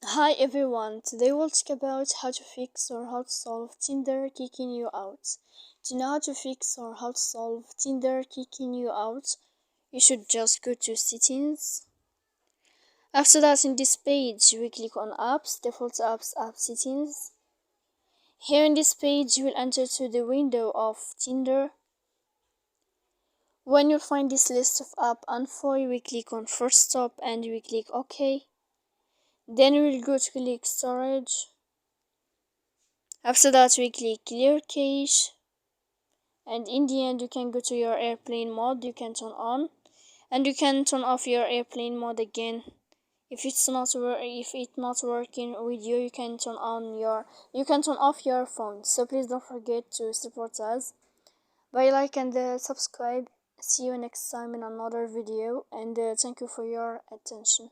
Hi everyone, today we'll talk about how to fix or how to solve Tinder kicking you out. To know how to fix or how to solve Tinder kicking you out, you should just go to settings. After that, in this page, we click on apps, default apps, app settings. Here in this page, you will enter to the window of Tinder. When you find this list of app info, we click on first stop and we click OK. Then we will go to click storage. After that, we click clear cache, and in the end you can go to your airplane mode. You can turn on and you can turn off your airplane mode again. If it's not working with you, you can turn off your phone. So please don't forget to support us by like and subscribe. See you next time in another video, and thank you for your attention.